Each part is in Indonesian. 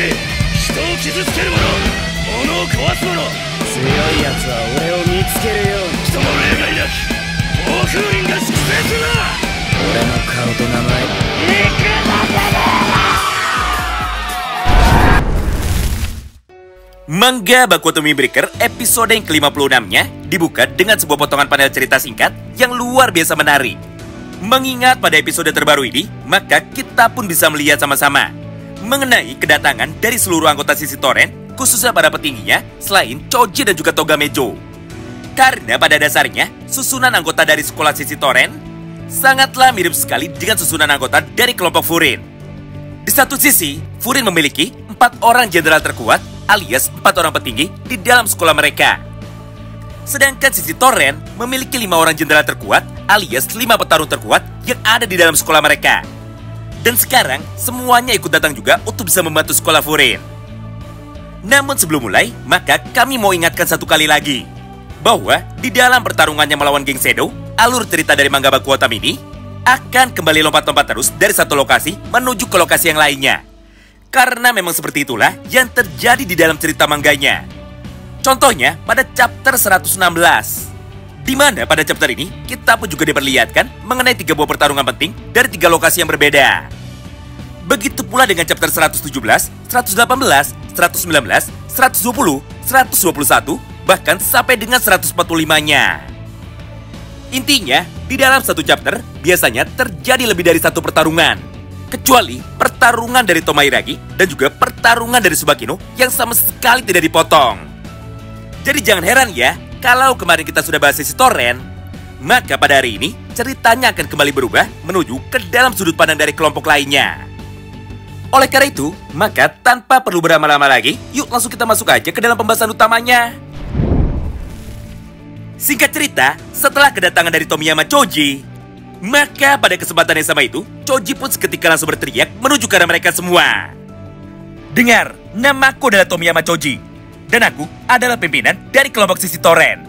け、人を傷つける者、物を壊す者、強い奴は俺を見つけるように。人の例外なき暴風林が粛清するな。俺の顔と名前、いくらだろう。Manga Baku Tomi Breaker episode yang ke-56-nya dibuka dengan sebuah potongan panel cerita singkat yang luar biasa menarik. Mengingat pada episode terbaru ini, maka kita pun bisa melihat sama-sama mengenai kedatangan dari seluruh anggota sisi Torrent, khususnya para petingginya selain Choji dan juga Togamejo. Karena pada dasarnya, susunan anggota dari sekolah sisi Torrent sangatlah mirip sekali dengan susunan anggota dari kelompok Furin. Di satu sisi, Furin memiliki 4 orang jenderal terkuat alias 4 orang petinggi di dalam sekolah mereka. Sedangkan sisi Torrent memiliki 5 orang jenderal terkuat alias 5 petarung terkuat yang ada di dalam sekolah mereka. Dan sekarang semuanya ikut datang juga untuk bisa membantu sekolah Furin. Namun sebelum mulai, maka kami mau ingatkan satu kali lagi bahwa di dalam pertarungannya melawan geng Shadow, alur cerita dari manga Baku Otami ini akan kembali lompat-lompat terus dari satu lokasi menuju ke lokasi yang lainnya. Karena memang seperti itulah yang terjadi di dalam cerita mangganya. Contohnya pada chapter 116, di mana pada chapter ini kita pun juga diperlihatkan mengenai 3 buah pertarungan penting dari 3 lokasi yang berbeda. Begitu pula dengan chapter 117, 118, 119, 120, 121, bahkan sampai dengan 145-nya. Intinya, di dalam satu chapter biasanya terjadi lebih dari satu pertarungan. Kecuali pertarungan dari Tomoiragi dan juga pertarungan dari Tsubakino yang sama sekali tidak dipotong. Jadi jangan heran ya, kalau kemarin kita sudah bahas sisi Torrent, maka pada hari ini ceritanya akan kembali berubah menuju ke dalam sudut pandang dari kelompok lainnya. Oleh karena itu, maka tanpa perlu berlama-lama lagi, yuk langsung kita masuk aja ke dalam pembahasan utamanya. Singkat cerita, setelah kedatangan dari Tomiyama Choji, maka pada kesempatan yang sama itu, Choji pun seketika langsung berteriak menuju ke arah mereka semua. Dengar, namaku adalah Tomiyama Choji, dan aku adalah pimpinan dari kelompok sisi Torrent.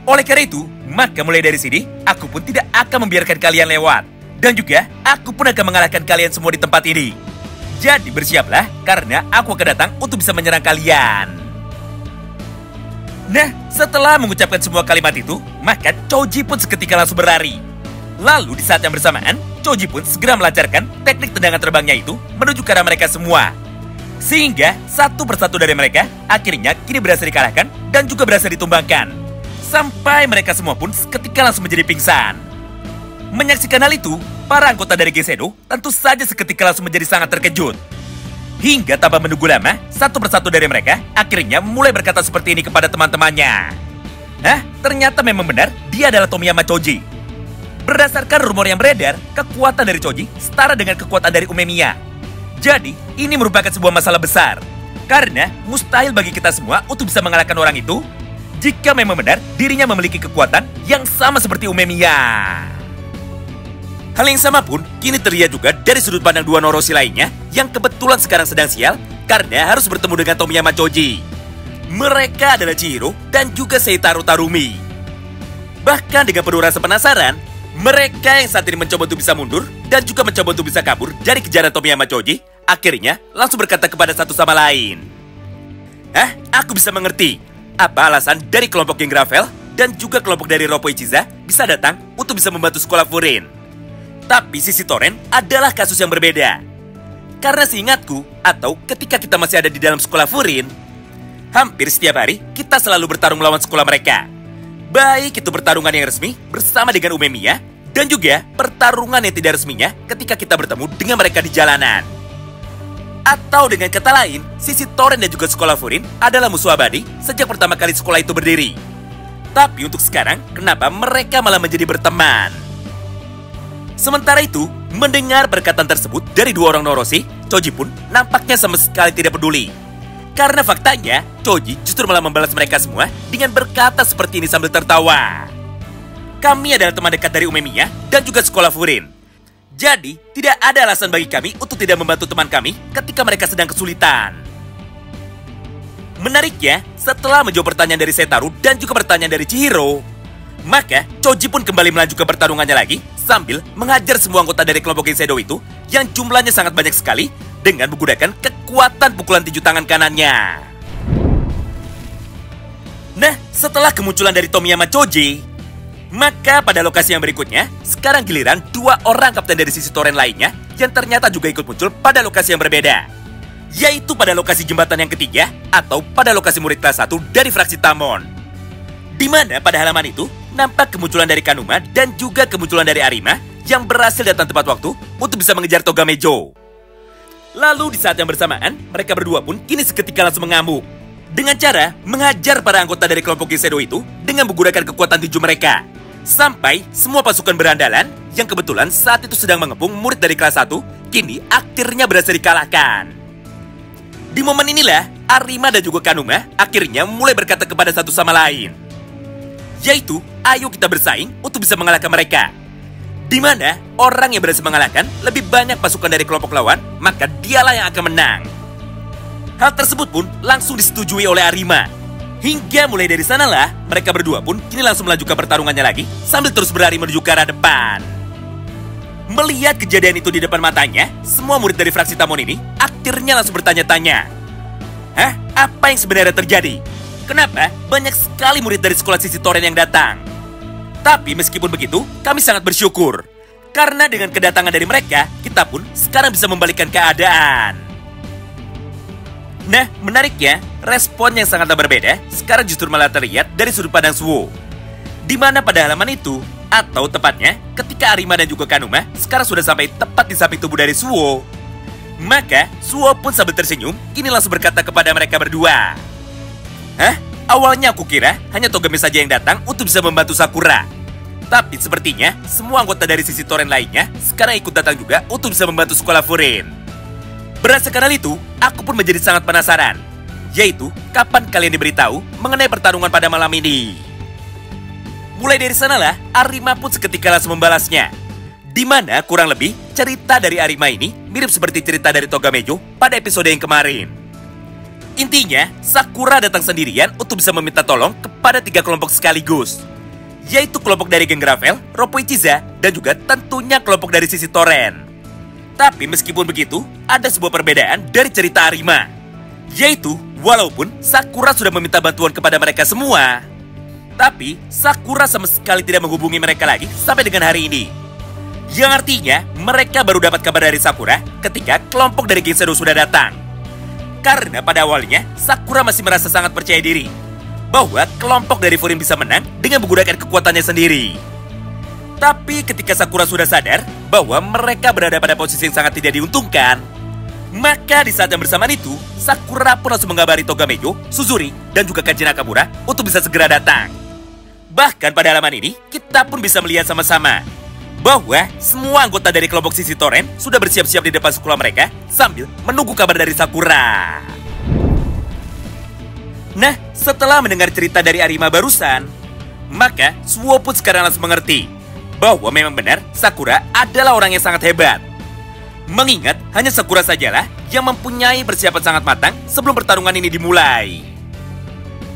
Oleh karena itu, maka mulai dari sini, aku pun tidak akan membiarkan kalian lewat. Dan juga, aku pun akan mengalahkan kalian semua di tempat ini. Jadi bersiaplah, karena aku akan datang untuk bisa menyerang kalian. Nah, setelah mengucapkan semua kalimat itu, maka Choji pun seketika langsung berlari. Lalu di saat yang bersamaan, Choji pun segera melancarkan teknik tendangan terbangnya itu menuju ke arah mereka semua. Sehingga satu persatu dari mereka akhirnya kini berhasil dikalahkan dan juga berhasil ditumbangkan. Sampai mereka semua pun seketika langsung menjadi pingsan. Menyaksikan hal itu, para anggota dari geng Shadow tentu saja seketika langsung menjadi sangat terkejut. Hingga tanpa menunggu lama, satu persatu dari mereka akhirnya mulai berkata seperti ini kepada teman-temannya. Nah, ternyata memang benar dia adalah Tomiyama Choji. Berdasarkan rumor yang beredar, kekuatan dari Choji setara dengan kekuatan dari Umemiya. Jadi, ini merupakan sebuah masalah besar. Karena mustahil bagi kita semua untuk bisa mengalahkan orang itu jika memang benar dirinya memiliki kekuatan yang sama seperti Umemiya. Hal yang sama pun kini terlihat juga dari sudut pandang 2 Noroshi lainnya yang kebetulan sekarang sedang sial karena harus bertemu dengan Tomiyama Choji. Mereka adalah Chihiro dan juga Seitaro Tarumi. Bahkan dengan penuh rasa penasaran, mereka yang saat ini mencoba untuk bisa mundur dan juga mencoba untuk bisa kabur dari kejaran Tomiyama Choji, akhirnya langsung berkata kepada satu sama lain. Aku bisa mengerti apa alasan dari kelompok geng Gravel dan juga kelompok dari Roppo Ichiza bisa datang untuk bisa membantu sekolah Furin. Tapi sisi Torrent adalah kasus yang berbeda. Karena seingatku, atau ketika kita masih ada di dalam sekolah Furin, hampir setiap hari kita selalu bertarung melawan sekolah mereka. Baik itu pertarungan yang resmi bersama dengan Umemiya, dan juga pertarungan yang tidak resminya ketika kita bertemu dengan mereka di jalanan. Atau dengan kata lain, sisi Torrent dan juga sekolah Furin adalah musuh abadi sejak pertama kali sekolah itu berdiri. Tapi untuk sekarang, kenapa mereka malah menjadi berteman? Sementara itu, mendengar perkataan tersebut dari 2 orang Noroshi, Choji pun nampaknya sama sekali tidak peduli. Karena faktanya, Choji justru malah membalas mereka semua dengan berkata seperti ini sambil tertawa. Kami adalah teman dekat dari Umemiya dan juga sekolah Furin. Jadi, tidak ada alasan bagi kami untuk tidak membantu teman kami ketika mereka sedang kesulitan. Menariknya, setelah menjawab pertanyaan dari Seitaro dan juga pertanyaan dari Chihiro, maka Choji pun kembali melanjutkan pertarungannya lagi sambil menghajar semua anggota dari kelompok geng Shadow itu yang jumlahnya sangat banyak sekali dengan menggunakan kekuatan pukulan tinju tangan kanannya. Nah, setelah kemunculan dari Tomiyama Choji, maka pada lokasi yang berikutnya, sekarang giliran dua orang kapten dari sisi Toren lainnya yang ternyata juga ikut muncul pada lokasi yang berbeda, yaitu pada lokasi jembatan yang ketiga atau pada lokasi murid kelas 1 dari fraksi Tamon. Di mana pada halaman itu nampak kemunculan dari Kanuma dan juga kemunculan dari Arima yang berhasil datang tepat waktu untuk bisa mengejar Togamejo. Lalu di saat yang bersamaan, mereka berdua pun kini seketika langsung mengamuk dengan cara menghajar para anggota dari kelompok Geseido itu dengan menggunakan kekuatan tinju mereka. Sampai semua pasukan berandalan yang kebetulan saat itu sedang mengepung murid dari kelas 1 kini akhirnya berhasil dikalahkan. Di momen inilah, Arima dan juga Kanuma akhirnya mulai berkata kepada satu sama lain, yaitu, ayo kita bersaing untuk bisa mengalahkan mereka. Di mana orang yang berhasil mengalahkan lebih banyak pasukan dari kelompok lawan, maka dialah yang akan menang. Hal tersebut pun langsung disetujui oleh Arima. Hingga mulai dari sanalah, mereka berdua pun kini langsung melanjutkan pertarungannya lagi sambil terus berlari menuju ke arah depan. Melihat kejadian itu di depan matanya, semua murid dari fraksi Tamon ini akhirnya langsung bertanya-tanya, hah? Apa yang sebenarnya terjadi? Kenapa banyak sekali murid dari sekolah sisi Toren yang datang? Tapi meskipun begitu, kami sangat bersyukur. Karena dengan kedatangan dari mereka, kita pun sekarang bisa membalikkan keadaan. Nah, menariknya, respon yang sangatlah berbeda sekarang justru malah terlihat dari sudut pandang Suo. Di mana pada halaman itu, atau tepatnya ketika Arima dan juga Kanuma sekarang sudah sampai tepat di samping tubuh dari Suo, maka Suo pun sambil tersenyum kini langsung berkata kepada mereka berdua, hah? Awalnya aku kira hanya Togame saja yang datang untuk bisa membantu Sakura. Tapi sepertinya semua anggota dari sisi Toren lainnya sekarang ikut datang juga untuk bisa membantu sekolah Furin. Berdasarkan hal itu, aku pun menjadi sangat penasaran, yaitu kapan kalian diberitahu mengenai pertarungan pada malam ini. Mulai dari sanalah, Arima pun seketika langsung membalasnya. Di mana kurang lebih cerita dari Arima ini mirip seperti cerita dari Togamejo pada episode yang kemarin. Intinya, Sakura datang sendirian untuk bisa meminta tolong kepada 3 kelompok sekaligus, yaitu kelompok dari geng Gravel, Roppo Ichiza, dan juga tentunya kelompok dari sisi Toren. Tapi meskipun begitu, ada sebuah perbedaan dari cerita Arima, yaitu walaupun Sakura sudah meminta bantuan kepada mereka semua, tapi Sakura sama sekali tidak menghubungi mereka lagi sampai dengan hari ini. Yang artinya, mereka baru dapat kabar dari Sakura ketika kelompok dari geng Shadow sudah datang. Karena pada awalnya, Sakura masih merasa sangat percaya diri bahwa kelompok dari Furin bisa menang dengan menggunakan kekuatannya sendiri. Tapi ketika Sakura sudah sadar bahwa mereka berada pada posisi yang sangat tidak diuntungkan, maka di saat yang bersamaan itu, Sakura pun langsung mengabari Togamejo, Suzuri, dan juga Kanji Nakamura untuk bisa segera datang. Bahkan pada halaman ini, kita pun bisa melihat sama-sama bahwa semua anggota dari kelompok sisi Toren sudah bersiap-siap di depan sekolah mereka sambil menunggu kabar dari Sakura. Nah, setelah mendengar cerita dari Arima barusan, maka Suo pun sekarang langsung mengerti bahwa memang benar Sakura adalah orang yang sangat hebat. Mengingat hanya Sakura sajalah yang mempunyai persiapan sangat matang sebelum pertarungan ini dimulai.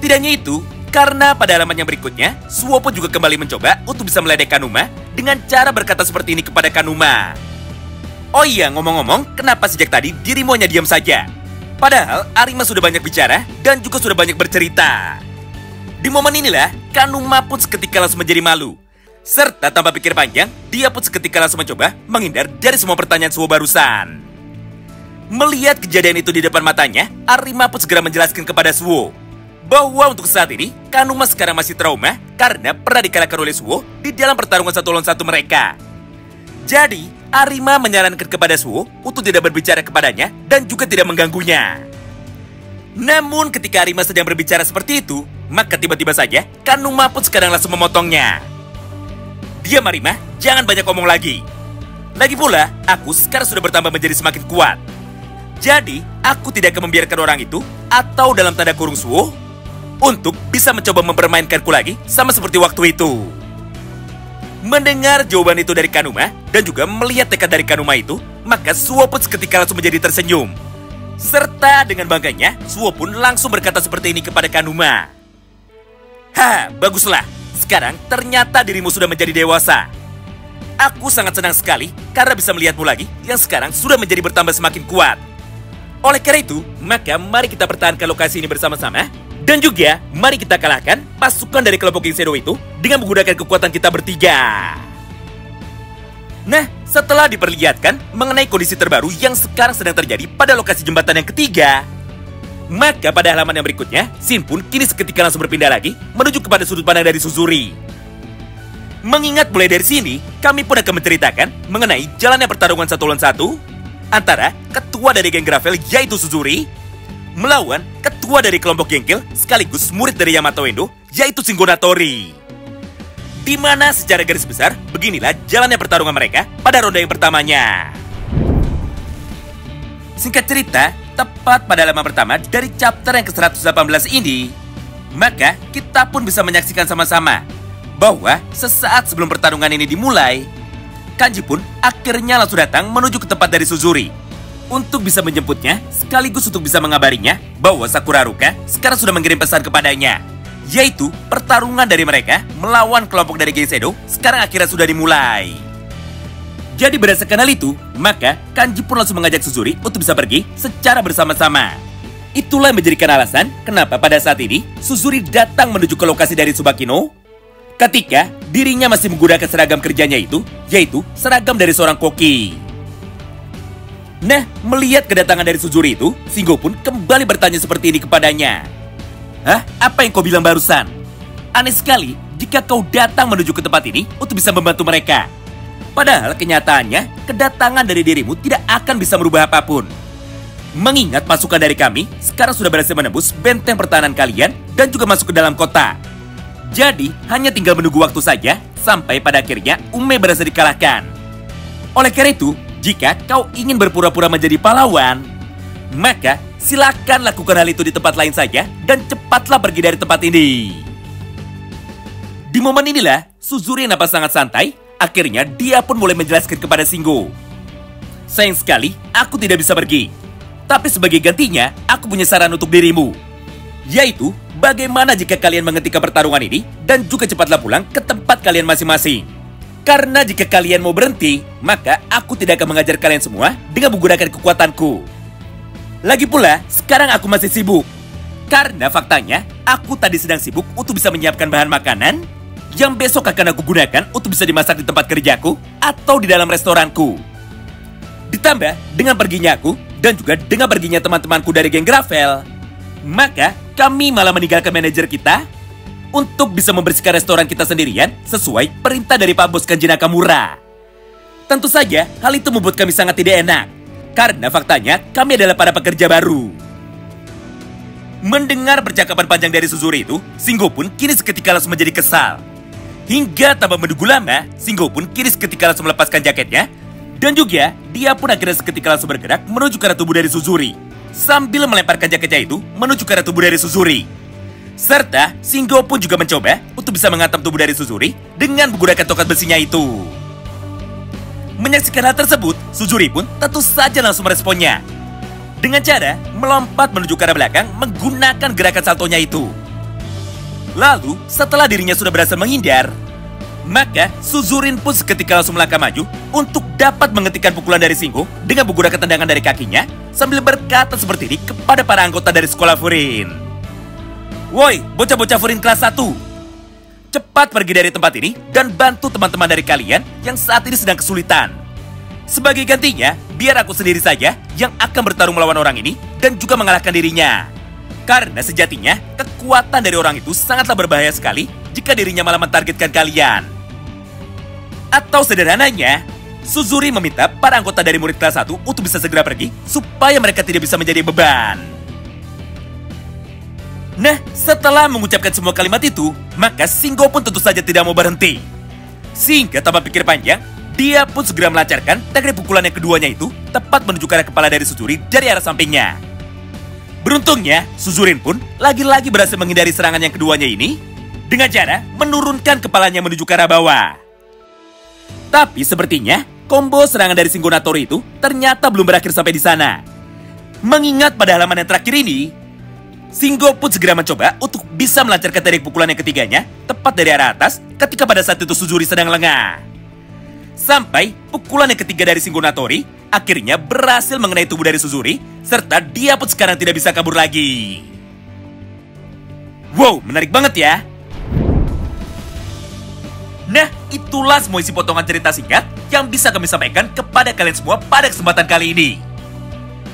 Tidak hanya itu, karena pada halaman yang berikutnya, Suo pun juga kembali mencoba untuk bisa meledek Kanuma dengan cara berkata seperti ini kepada Kanuma. Oh iya, ngomong-ngomong, kenapa sejak tadi dirimu hanya diam saja? Padahal Arima sudah banyak bicara dan juga sudah banyak bercerita. Di momen inilah, Kanuma pun seketika langsung menjadi malu. Serta tanpa pikir panjang, dia pun seketika langsung mencoba menghindar dari semua pertanyaan Suo barusan. Melihat kejadian itu di depan matanya, Arima pun segera menjelaskan kepada Suo bahwa untuk saat ini, Kanuma sekarang masih trauma karena pernah dikalahkan oleh Suo di dalam pertarungan 1 lawan 1 mereka. Jadi, Arima menyarankan kepada Suo untuk tidak berbicara kepadanya dan juga tidak mengganggunya. Namun ketika Arima sedang berbicara seperti itu, maka tiba-tiba saja Kanuma pun sekarang langsung memotongnya. Diam Arima, jangan banyak ngomong lagi. Lagi pula, aku sekarang sudah bertambah menjadi semakin kuat. Jadi, aku tidak akan membiarkan orang itu, atau dalam tanda kurung Suo, untuk bisa mencoba mempermainkanku lagi sama seperti waktu itu. Mendengar jawaban itu dari Kanuma dan juga melihat tekad dari Kanuma itu, maka Suo pun seketika langsung menjadi tersenyum. Serta dengan bangganya, Suo pun langsung berkata seperti ini kepada Kanuma. Ha, baguslah. Sekarang ternyata dirimu sudah menjadi dewasa. Aku sangat senang sekali karena bisa melihatmu lagi yang sekarang sudah menjadi bertambah semakin kuat. Oleh karena itu, maka mari kita pertahankan lokasi ini bersama-sama. Dan juga, mari kita kalahkan pasukan dari kelompok Geng Shadow itu dengan menggunakan kekuatan kita bertiga. Nah, setelah diperlihatkan mengenai kondisi terbaru yang sekarang sedang terjadi pada lokasi jembatan yang ketiga, maka pada halaman yang berikutnya, Shin pun kini seketika langsung berpindah lagi menuju kepada sudut pandang dari Suzuri. Mengingat mulai dari sini, kami pun akan menceritakan mengenai jalannya pertarungan 1 lawan 1 antara ketua dari geng Gravel yaitu Suzuri melawan ketua dari kelompok Geng Kill sekaligus murid dari Yamato Endo yaitu Shingo Natori. Di mana secara garis besar, beginilah jalannya pertarungan mereka pada ronde yang pertamanya. Singkat cerita, tepat pada halaman pertama dari chapter yang ke-118 ini, maka kita pun bisa menyaksikan sama-sama bahwa sesaat sebelum pertarungan ini dimulai, Kanji pun akhirnya langsung datang menuju ke tempat dari Suzuri untuk bisa menjemputnya sekaligus untuk bisa mengabarinya bahwa Sakura Haruka sekarang sudah mengirim pesan kepadanya, yaitu pertarungan dari mereka melawan kelompok dari Geng Shadow sekarang akhirnya sudah dimulai. Jadi berdasarkan hal itu, maka Kanji pun langsung mengajak Suzuri untuk bisa pergi secara bersama-sama. Itulah yang menjadikan alasan kenapa pada saat ini Suzuri datang menuju ke lokasi dari Tsubakino ketika dirinya masih menggunakan seragam kerjanya itu, yaitu seragam dari seorang koki. Nah, melihat kedatangan dari Suzuri itu, Shingo pun kembali bertanya seperti ini kepadanya. Hah? Apa yang kau bilang barusan? Aneh sekali jika kau datang menuju ke tempat ini untuk bisa membantu mereka. Padahal kenyataannya, kedatangan dari dirimu tidak akan bisa merubah apapun. Mengingat pasukan dari kami sekarang sudah berhasil menembus benteng pertahanan kalian dan juga masuk ke dalam kota. Jadi, hanya tinggal menunggu waktu saja sampai pada akhirnya Ume berhasil dikalahkan. Oleh karena itu, jika kau ingin berpura-pura menjadi pahlawan, maka silakan lakukan hal itu di tempat lain saja dan cepatlah pergi dari tempat ini. Di momen inilah, Suzuri yang nampak sangat santai, akhirnya dia pun mulai menjelaskan kepada Shingo. Sayang sekali, aku tidak bisa pergi. Tapi sebagai gantinya, aku punya saran untuk dirimu. Yaitu, bagaimana jika kalian menghentikan pertarungan ini dan juga cepatlah pulang ke tempat kalian masing-masing. Karena jika kalian mau berhenti, maka aku tidak akan mengajar kalian semua dengan menggunakan kekuatanku. Lagi pula, sekarang aku masih sibuk. Karena faktanya, aku tadi sedang sibuk untuk bisa menyiapkan bahan makanan yang besok akan aku gunakan untuk bisa dimasak di tempat kerjaku atau di dalam restoranku. Ditambah dengan perginya aku dan juga dengan perginya teman-temanku dari geng Gravel, maka kami malah meninggalkan manajer kita untuk bisa membersihkan restoran kita sendirian sesuai perintah dari Pak Bos Kanji Nakamura. Tentu saja hal itu membuat kami sangat tidak enak, karena faktanya kami adalah para pekerja baru. Mendengar percakapan panjang dari Suzuri itu, Shingo pun kini seketika langsung menjadi kesal. Hingga tanpa menunggu lama, Shingo pun kini seketika langsung melepaskan jaketnya, dan juga dia pun akhirnya seketika langsung bergerak menuju ke arah tubuh dari Suzuri, sambil melemparkan jaketnya itu menuju ke arah tubuh dari Suzuri. Serta Shingo pun juga mencoba untuk bisa menghantam tubuh dari Suzuri dengan menggunakan tongkat besinya itu. Menyaksikan hal tersebut, Suzuri pun tentu saja langsung meresponnya dengan cara melompat menuju ke arah belakang menggunakan gerakan saltonya itu. Lalu, setelah dirinya sudah berhasil menghindar, maka Suzurin pun seketika langsung melangkah maju untuk dapat menghentikan pukulan dari Shingo dengan menggunakan tendangan dari kakinya sambil berkata seperti ini kepada para anggota dari sekolah Furin. Woi, bocah-bocah Furin kelas 1. Cepat pergi dari tempat ini dan bantu teman-teman dari kalian yang saat ini sedang kesulitan. Sebagai gantinya, biar aku sendiri saja yang akan bertarung melawan orang ini dan juga mengalahkan dirinya. Karena sejatinya, kekuatan dari orang itu sangatlah berbahaya sekali jika dirinya malah mentargetkan kalian. Atau sederhananya, Suzuri meminta para anggota dari murid kelas 1 untuk bisa segera pergi supaya mereka tidak bisa menjadi beban. Nah, setelah mengucapkan semua kalimat itu, maka Shingo pun tentu saja tidak mau berhenti. Sehingga tanpa pikir panjang, dia pun segera melancarkan teknik pukulan yang keduanya itu tepat menuju ke arah kepala dari Suzuri dari arah sampingnya. Beruntungnya, Suzurin pun lagi-lagi berhasil menghindari serangan yang keduanya ini dengan cara menurunkan kepalanya menuju ke arah bawah. Tapi sepertinya, combo serangan dari Shingo Natori itu ternyata belum berakhir sampai di sana. Mengingat pada halaman yang terakhir ini, Shingo pun segera mencoba untuk bisa melancarkan teknik pukulan yang ketiganya tepat dari arah atas ketika pada saat itu Suzuri sedang lengah. Sampai pukulan yang ketiga dari Shingo Natori akhirnya berhasil mengenai tubuh dari Suzuri Serta dia pun sekarang tidak bisa kabur lagi. Wow, menarik banget ya. Nah, itulah semua isi potongan cerita singkat yang bisa kami sampaikan kepada kalian semua pada kesempatan kali ini.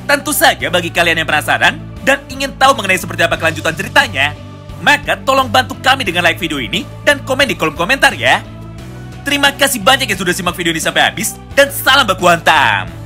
Tentu saja bagi kalian yang penasaran dan ingin tahu mengenai seperti apa kelanjutan ceritanya, maka tolong bantu kami dengan like video ini dan komen di kolom komentar ya. Terima kasih banyak yang sudah simak video ini sampai habis dan salam baku hantam.